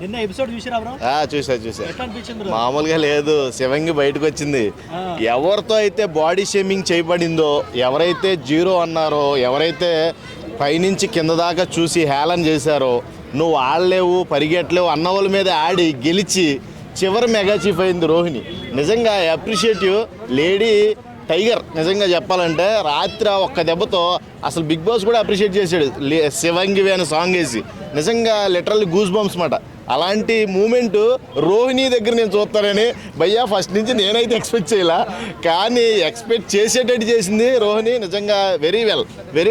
నిన్న ఎపిసోడ్ చూసిరా బ్రో? చూసా ఎట్లా అనిపించింది బ్రో? మామూలుగా లేదు. శివంగి బయటకు వచ్చింది. ఎవరితో అయితే బాడీ షేమింగ్ చేయబడిందో, ఎవరైతే జీరో అన్నారో, ఎవరైతే పైనుంచి కింద దాకా చూసి హేళన చేశారో, నువ్వు ఆడలేవు పరిగెట్టలేవు అన్న వాళ్ళ మీద ఆడి గెలిచి చివరి మెగా చీఫ్ అయింది రోహిణి. నిజంగా అప్రిషియేటివ్ లేడీ టైగర్. నిజంగా చెప్పాలంటే రాత్రి ఒక్క దెబ్బతో అసలు బిగ్ బాస్ కూడా అప్రిషియేట్ చేశాడు శివంగివి అనే సాంగ్ వేసి. నిజంగా లిటరల్లీ గూస్ బంప్స్ మాట. అలాంటి మూమెంట్ రోహిణి దగ్గర నేను చూస్తానని భయ్యా ఫస్ట్ నుంచి నేనైతే ఎక్స్పెక్ట్ చేయలే, కానీ ఎక్స్పెక్ట్ చేసేటట్టు చేసింది రోహిణి. నిజంగా very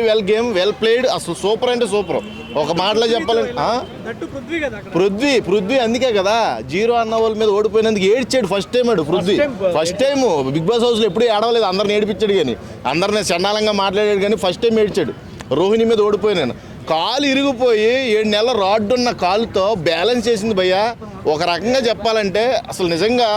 well game, well played. అసలు సూపర్ అంటే సూపర్. ఒక మాటలో చెప్పాలంటే పృథ్వీ అందుకే కదా జీరో అన్న వాళ్ళ మీద ఓడిపోయినందుకు ఏడ్చాడు. ఫస్ట్ టైం బిగ్ బాస్ హౌస్లో ఎప్పుడూ ఏడవలేదు. అందరిని ఏడిపించాడు, కానీ అందరిని చండాలంగా మాట్లాడాడు, కానీ ఫస్ట్ టైం ఏడ్చాడు రోహిణి మీద ఓడిపోయినాను. కాలు ఇరిగిపోయి 7 నెలల రాడ్ ఉన్న కాలుతో బ్యాలెన్స్ చేసింది భయ్యా. ఒక రకంగా చెప్పాలంటే అసలు నిజంగా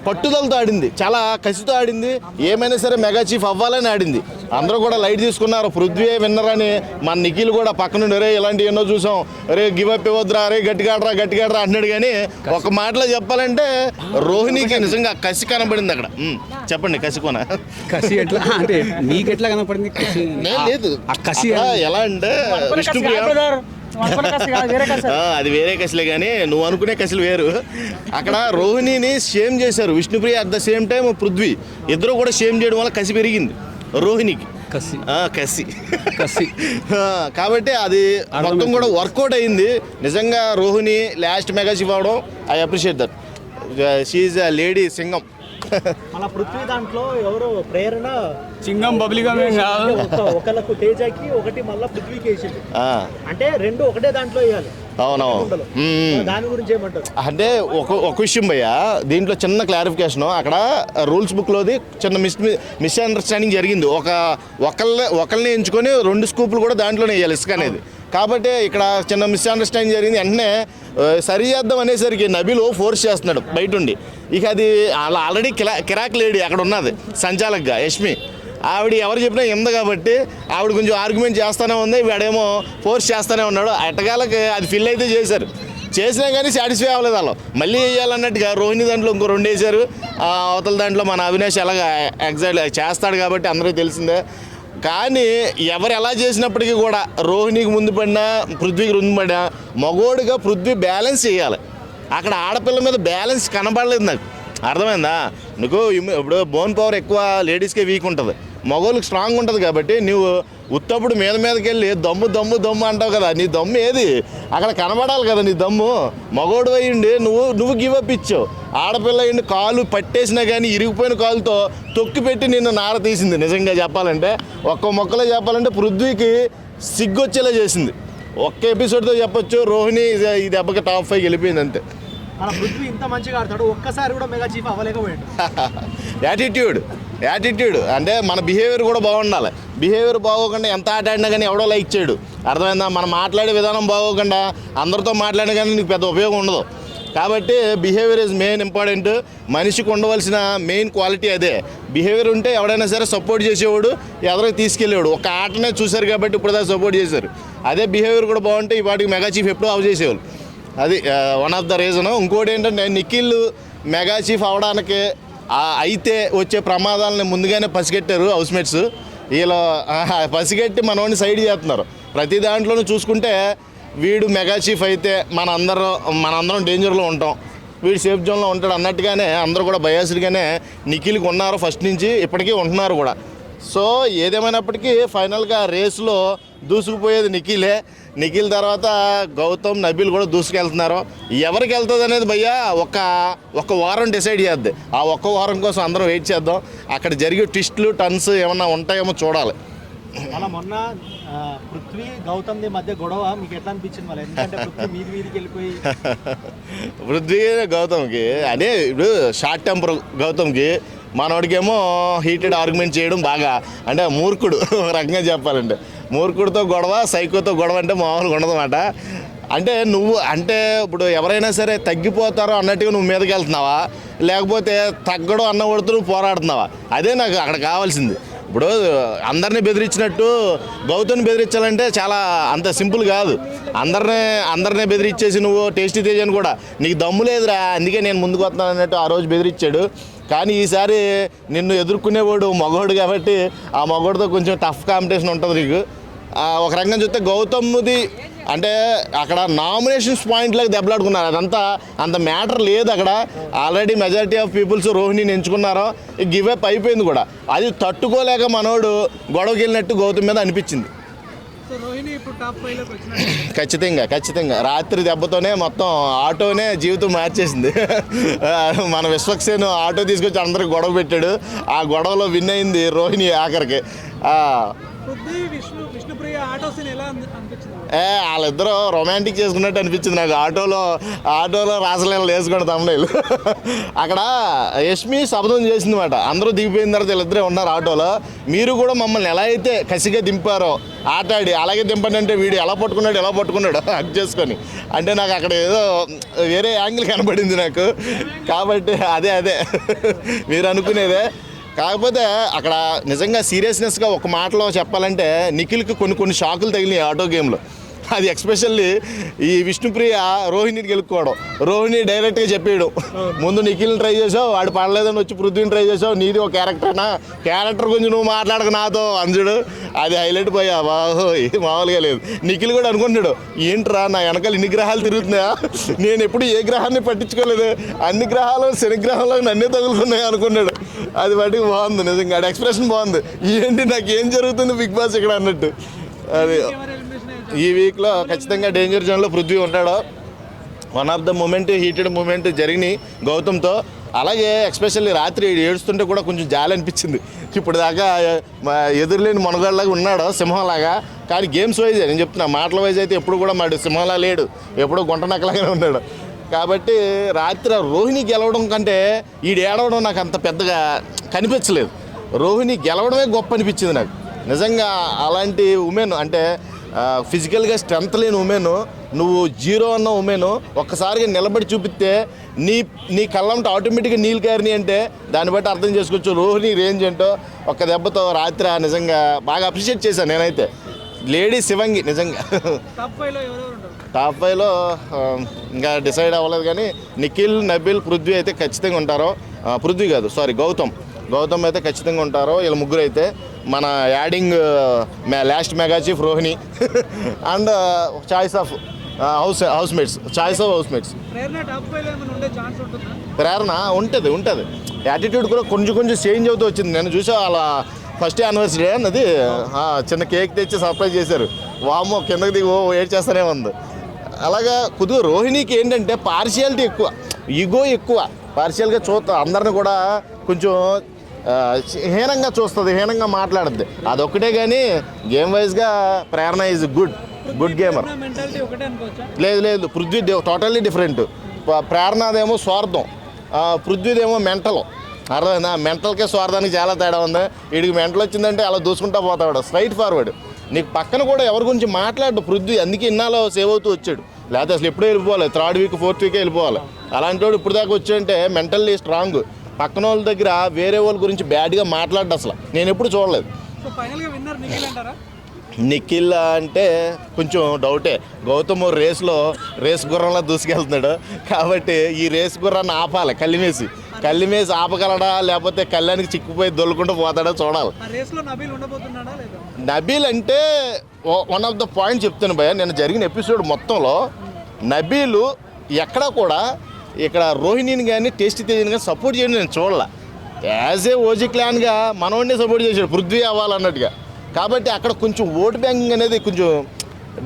పట్టుదలతో ఆడింది, చాలా కసితో ఆడింది. ఏమైనా సరే మెగా చీఫ్ అవ్వాలని ఆడింది. అందరూ కూడా లైట్ తీసుకున్నారు. పృథ్వీ విన్నర్ అని మన నిఖిల్ కూడా పక్కనుండి రే ఇలాంటివి ఎన్నో చూసాం, రే గివ్ అప్ ఇవ్వద్దురా, రే గట్టిగాడరా అంటున్నాడు. కానీ ఒక మాటలో చెప్పాలంటే రోహిణికి నిజంగా కసి కనబడింది అక్కడ. చెప్పండి కసికోన కసి ఎట్లా అంటే మీకు ఎట్లా కనపడింది? లేదు కసి ఎలా అంటే అది వేరే కసిలే, కానీ నువ్వు అనుకునే కసిలు వేరు. అక్కడ రోహిణిని షేమ్ చేశారు Vishnupriya, at the same time Prithvi. ఇద్దరు కూడా షేమ్ చేయడం వల్ల కసి పెరిగింది రోహిణికి. కసి కాబట్టి అది మొత్తం కూడా వర్కౌట్ అయింది. నిజంగా రోహిణి లాస్ట్ మెగా చీఫ్ అవడం I appreciate that. She is a lady Singam. మన పృథ్వీ దాంట్లో ఎవరో ప్రేరణ సింగం బబ్లిగా ఒకళ్ళకు తేజకి ఒకటి మళ్ళీ పృథ్వీకి వేసింది. అంటే రెండు ఒకటే దాంట్లో వేయాలి. అవునవును. దాని గురించి ఏమంటారు అంటే ఒక విషయం భయ్య, దీంట్లో చిన్న క్లారిఫికేషన్. అక్కడ రూల్స్ బుక్లోది చిన్న మిస్అండర్స్టాండింగ్ జరిగింది. ఒకళ్ళని ఎంచుకొని 2 స్కూపులు కూడా దాంట్లోనే వేయాలి ఇసుక అనేది. కాబట్టి ఇక్కడ చిన్న మిస్అండర్స్టాండింగ్ జరిగింది. వెంటనే సరి చేద్దాం అనేసరికి నబీల్ ఫోర్స్ చేస్తున్నాడు బయట ఉండి. ఇక అది ఆల్రెడీ కిరాక్ లేడీ అక్కడ ఉన్నది సంచాలక్గా యష్మి. ఆవిడ ఎవరు చెప్పినా ఎందు కాబట్టి ఆవిడ కొంచెం ఆర్గ్యుమెంట్ చేస్తూనే ఉంది, వీడేమో ఫోర్స్ చేస్తూనే ఉన్నాడు. ఎట్టగాలకి అది ఫిల్ అయితే చేసినా కానీ సాటిస్ఫై అవ్వలేదు. వాళ్ళు మళ్ళీ వేయాలన్నట్టుగా రోహిణి దాంట్లో ఇంకో 2 వేశారు. అవతల దాంట్లో మన అవినాష్ ఎలాగా ఎగ్జాక్ట్ చేస్తాడు కాబట్టి అందరికీ తెలిసిందే. కానీ ఎవరు ఎలా చేసినప్పటికీ కూడా రోహిణికి ముందు పడినా పృథ్వీకి ముందు పడినా మగోడిగా పృథ్వీ బ్యాలెన్స్ చేయాలి. అక్కడ ఆడపిల్ల మీద బ్యాలెన్స్ కనబడలేదు నాకు. అర్థమైందా? నీకు ఇప్పుడు బోన్ పవర్ ఎక్కువ లేడీస్కే వీక్ ఉంటుంది, మగోళ్ళకి స్ట్రాంగ్ ఉంటుంది. కాబట్టి నువ్వు ఉత్తప్పుడు మీదకి వెళ్ళి దమ్ము అంటావు కదా, నీ దమ్ము ఏది అక్కడ కనబడాలి కదా. నీ దమ్ము మగోడు అయ్యిండి నువ్వు గివ్ అప్ ఇచ్చావు. ఆడపిల్ల అయ్యిండి కాలు పట్టేసినా కానీ ఇరిగిపోయిన కాలుతో తొక్కి పెట్టి నిన్ను నార తీసింది. నిజంగా చెప్పాలంటే ఒక్క మొక్కలో చెప్పాలంటే పృథ్వీకి సిగ్గొచ్చేలా చేసింది. ఒక్క ఎపిసోడ్తో చెప్పొచ్చు రోహిణి ఈ దెబ్బకి టాప్ 5 వెళ్ళిపోయింది అంతే. మన పృథ్వీ ఇంత మంచిగా ఆడతాడు, ఒక్కసారి కూడా మెగా చీఫ్ అవ్వలేకపోయాడు. యాటిట్యూడ్ అంటే మన బిహేవియర్ కూడా బాగుండాలి. బిహేవియర్ బాగోకుండా ఎంత ఆట ఆడినా కానీ ఎవడో లైక్ చేయడు. అర్థమైందా? మనం మాట్లాడే విధానం బాగోకుండా అందరితో మాట్లాడినా కానీ నీకు పెద్ద ఉపయోగం ఉండదు. కాబట్టి బిహేవియర్ ఈజ్ మెయిన్ ఇంపార్టెంట్. మనిషికి ఉండవలసిన మెయిన్ క్వాలిటీ అదే. బిహేవియర్ ఉంటే ఎవడైనా సరే సపోర్ట్ చేసేవాడు, ఎవరికి తీసుకెళ్ళేవాడు. ఒక ఆటనే చూశారు కాబట్టి ఇప్పుడు దాకా సపోర్ట్ చేశారు. అదే బిహేవియర్ కూడా బాగుంటే ఈ వాటికి మెగా చీఫ్ ఎప్పుడూ ఆఫ్ చేసేవాళ్ళు. అది వన్ ఆఫ్ ద రీజన్. ఇంకోటి ఏంటంటే నిఖిల్ మెగా చీఫ్ అవడానికి అయితే వచ్చే ప్రమాదాలను ముందుగానే పసిగట్టారు హౌస్మేట్స్. వీళ్ళు పసిగట్టి మనోడిని సైడ్ చేస్తున్నారు. ప్రతి దాంట్లోనూ చూసుకుంటే వీడు మెగా చీఫ్ అయితే మనందరం డేంజర్లో ఉంటాం, వీడు సేఫ్ జోన్లో ఉంటాడు అన్నట్టుగానే అందరూ కూడా బయాస్డ్గానే నిఖిల్కి ఉన్నారు. ఫస్ట్ నుంచి ఇప్పటికీ ఉంటున్నారు కూడా. సో ఏదేమైనప్పటికీ ఫైనల్గా రేసులో దూసుకుపోయేది నిఖిల్ తర్వాత గౌతమ్ నబీల్ కూడా దూసుకెళ్తున్నారు. ఎవరికి వెళ్తుంది అనేది భయ్యా ఒక వారం డిసైడ్ చేద్ది. ఆ ఒక్క వారం కోసం అందరం వెయిట్ చేద్దాం. అక్కడ జరిగే ట్విస్టులు టర్న్స్ ఏమన్నా ఉంటాయేమో చూడాలి. అలా మొన్న పృథ్వీ గౌతమ్ది మధ్య గొడవ మీకు ఎట్లా అనిపించింది? మళ్ళీ ఎందుకంటే పృథ్వీ మీదికి వెళ్ళిపోయి పృథ్వీ గౌతమ్కి అదే ఇప్పుడు షార్ట్ టెంపర్ గౌతమ్కి, మనోడికేమో హీటెడ్ ఆర్గ్యుమెంట్ చేయడం బాగా అంటే మూర్ఖుడు. ఒక రకంగా చెప్పాలంటే మూర్ఖుడితో గొడవ, సైకోతో గొడవ అంటే మామూలుగా ఉండదన్నమాట. అంటే ఇప్పుడు ఎవరైనా సరే తగ్గిపోతారో అన్నట్టుగా నువ్వు మీదకి వెళ్తున్నావా, లేకపోతే తగ్గడం అన్న కొడుతూ నువ్వు పోరాడుతున్నావా? అదే నాకు అక్కడ కావాల్సింది. ఇప్పుడు అందరినీ బెదిరించినట్టు గౌతమ్ని బెదిరించాలంటే చాలా అంత సింపుల్ కాదు. అందరినీ బెదిరించేసి నువ్వు టేస్టీ తేజ్ అని కూడా నీకు దమ్ము లేదురా అందుకే నేను ముందుకు వస్తున్నాను అన్నట్టు ఆ రోజు బెదిరించాడు. కానీ ఈసారి నిన్ను ఎదుర్కొనేవాడు మగవాడు కాబట్టి ఆ మగవాడితో కొంచెం టఫ్ కాంపిటీషన్ ఉంటుంది నీకు. ఒక రకంగా చూస్తే గౌతమ్ది అంటే అక్కడ నామినేషన్స్ పాయింట్లకు దెబ్బలాడుకున్నారు. అదంతా అంత మ్యాటర్ లేదు అక్కడ. ఆల్రెడీ మెజారిటీ ఆఫ్ పీపుల్స్ రోహిణిని ఎంచుకున్నారో గివ్ అప్ అయిపోయింది కూడా. అది తట్టుకోలేక మనోడు గొడవకి వెళ్ళినట్టు గౌతమ్ మీద అనిపించింది. ఖచ్చితంగా రాత్రి దెబ్బతోనే మొత్తం ఆటోనే జీవితం మార్చేసింది. మన విశ్వక్సేన్ ఆటో తీసుకొచ్చి అందరికి గొడవ పెట్టాడు. ఆ గొడవలో విన్ అయింది రోహిణి ఆఖరికి. వాళ్ళిద్దరూ రొమాంటిక్ చేసుకున్నట్టు అనిపించింది నాకు. ఆటోలో రాసలేళ్ళు వేసుకోండి తమ్ముళ్ళు. అక్కడ యష్మి శబ్దం చేసిందన్నమాట. అందరూ దిగిపోయిన తర్వాత వీళ్ళిద్దరే ఉన్నారు ఆటోలో. మీరు కూడా మమ్మల్ని ఎలా అయితే కసిగా దింపారో ఆటాడి అలాగే దింపండి అంటే వీడు ఎలా పట్టుకున్నాడు హక్ చేసుకొని. అంటే నాకు అక్కడ ఏదో వేరే యాంగిల్ కనబడింది నాకు. కాబట్టి అదే మీరు అనుకునేదే. కాకపోతే అక్కడ నిజంగా సీరియస్నెస్గా ఒక మాటలో చెప్పాలంటే నిఖిల్కి కొన్ని షాకులు తగిలినాయి ఆటో గేమ్లో. అది ఎక్స్పెషల్లీ ఈ విష్ణుప్రియ రోహిణిని గెలుక్కోవడం. రోహిణి డైరెక్ట్గా చెప్పేయడం, ముందు నిఖిల్ని ట్రై చేసావు వాడు పడలేదని వచ్చి పృథ్వీని ట్రై చేసావు, నీది ఒక క్యారెక్టర్ గురించి నువ్వు మాట్లాడక నాతో అంజుడు. అది హైలైట్ పోయా బాహో మామూలుగా లేదు. నిఖిల్ కూడా అనుకుంటాడు ఏంట్రా నా వెనకాల ఇన్ని గ్రహాలు తిరుగుతున్నాయా, నేను ఎప్పుడు ఏ గ్రహాన్ని పట్టించుకోలేదు, అన్ని గ్రహాలు శనిగ్రహంలో నన్నే తగులుకున్నాయి అనుకున్నాడు. అది వాటికి బాగుంది నిజంగా. అది ఎక్స్ప్రెషన్ బాగుంది. ఏంటి నాకు ఏం జరుగుతుంది బిగ్ బాస్ ఇక్కడ అన్నట్టు. అది ఈ వీక్లో ఖచ్చితంగా డేంజర్ జోన్లో పృథ్వీ ఉంటాడు. One of the heated moment జరిగినాయి గౌతమ్తో. అలాగే ఎక్స్పెషల్లీ రాత్రి ఏడుస్తుంటే కూడా కొంచెం జాలి అనిపించింది. ఇప్పుడు దాకా ఎదురులేని మనగాళ్ళలాగా ఉన్నాడు సింహంలాగా. కానీ గేమ్స్ వైజ్ నేను చెప్తున్నా, మాటల వైజ్ అయితే ఎప్పుడు కూడా మాడు సింహంలా లేడు, ఎప్పుడూ గుంట నక్కలాగానే ఉన్నాడు. కాబట్టి రాత్రి రోహిణి గెలవడం కంటే ఈడు ఏడవడం నాకు అంత పెద్దగా కనిపించలేదు. రోహిణి గెలవడమే గొప్ప అనిపించింది నాకు నిజంగా. అలాంటి ఉమెన్ అంటే ఫిజికల్గా స్ట్రెంత్ లేని ఉమెన్, నువ్వు జీరో అన్న ఉమెన్ ఒక్కసారిగా నిలబడి చూపిస్తే నీ కళ్ళంట ఆటోమేటిక్గా నీళ్ళు కారిని అంటే దాన్ని బట్టి అర్థం చేసుకోవచ్చు రోహిణి రేంజ్ ఏంటో. ఒక్క దెబ్బతో రాత్రి నిజంగా బాగా అప్రిషియేట్ చేశాను నేనైతే. లేడీ శివంగి నిజంగా. టాప్ 5లో ఇంకా డిసైడ్ అవ్వలేదు కానీ నిఖిల్, నబిల్, పృథ్వీ అయితే ఖచ్చితంగా ఉంటారో. పృథ్వీ కాదు సారీ గౌతమ్ అయితే ఖచ్చితంగా ఉంటారో. వీళ్ళ ముగ్గురు అయితే మన adding last mega chief Rohini and choice of housemates. Prerana ఉంటుంది. యాటిట్యూడ్ కూడా కొంచెం చేంజ్ అవుతూ వచ్చింది. నేను చూసా అలా ఫస్ట్ యానివర్సరీ అన్నది చిన్న కేక్ తెచ్చి సర్ప్రైజ్ చేశారు. వామో కిందకి దిగి వెయిట్ చేస్తూనే ఉంది. అలాగా కొద్దిగా రోహిణికి ఏంటంటే పార్షియాలిటీ ఎక్కువ, ఈగో ఎక్కువ. పార్షియల్గా అందరిని కూడా కొంచెం హీనంగా చూస్తుంది, హీనంగా మాట్లాడుద్ది. అదొక్కటే కానీ గేమ్ వైజ్గా ప్రేరణ ఈజ్ గుడ్ గేమర్. లేదు పృథ్వీ టోటల్లీ డిఫరెంట్. ప్రేరణదేమో స్వార్థం, పృథ్వీదేమో మెంటల్. అర్థమైందా? మెంటల్కే స్వార్థానికి చాలా తేడా ఉంది. వీడికి మెంటల్ వచ్చిందంటే అలా దూసుకుంటా పోతాడు, స్ట్రైట్ ఫార్వర్డ్. నీకు పక్కన కూడా ఎవరి గురించి మాట్లాడు పృథ్వీ. అందుకే ఇన్నాళ్ళు సేవ్ అవుతూ వచ్చాడు. లేకపోతే అసలు ఎప్పుడూ వెళ్ళిపోవాలి, 3rd వీక్ 4th వీకే వెళ్ళిపోవాలి. అలాంటి వాడు ఇప్పుడు దాకా వచ్చాడంటే మెంటల్లీ స్ట్రాంగ్. పక్కన వాళ్ళ దగ్గర వేరే వాళ్ళ గురించి బ్యాడ్గా మాట్లాడు అసలు నేను ఎప్పుడు చూడలేదు. నిఖిల్ అంటే కొంచెం డౌటే. గౌతమ్ రేస్ గుర్రంలా దూసుకెళ్తున్నాడు కాబట్టి ఈ రేస్ గుర్రాన్ని ఆపాలి. కళ్ళిమేసి ఆపగలడా లేకపోతే కళ్యాణ్కి చిక్కుపోయి దొల్లుకుంటూ పోతాడో చూడాలి. నబీల్ అంటే వన్ ఆఫ్ ద పాయింట్ చెప్తాను భయ్య. నేను జరిగిన ఎపిసోడ్ మొత్తంలో నబీలు ఎక్కడా కూడా ఇక్కడ రోహిణిని కానీ టేస్టీ తేజని కానీ సపోర్ట్ చేయడం నేను చూడాల. యాజ్ ఏ ఓజీ క్లాన్గా మనవాడినే సపోర్ట్ చేశాడు పృథ్వీ అవ్వాలన్నట్టుగా. కాబట్టి అక్కడ కొంచెం ఓట్ బ్యాంకింగ్ అనేది కొంచెం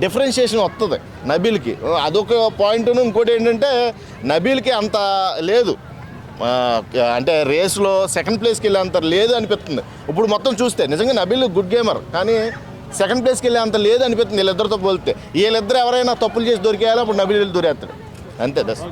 డిఫరెన్షియేషన్ వస్తుంది నబీల్కి. అదొక పాయింట్ను. ఇంకోటి ఏంటంటే నబీల్కి అంత లేదు, అంటే రేస్లో సెకండ్ ప్లేస్కి వెళ్ళేంత లేదు అనిపిస్తుంది. ఇప్పుడు మొత్తం చూస్తే నిజంగా నబీల్ గుడ్ గేమర్ కానీ సెకండ్ ప్లేస్కి వెళ్ళేంత లేదు అనిపిస్తుంది వీళ్ళిద్దరితో పోలితే. వీళ్ళిద్దరు ఎవరైనా తప్పులు చేసి దొరికేయాలి, అప్పుడు నబీల్ దొరికేస్తాడు అంతే. దస్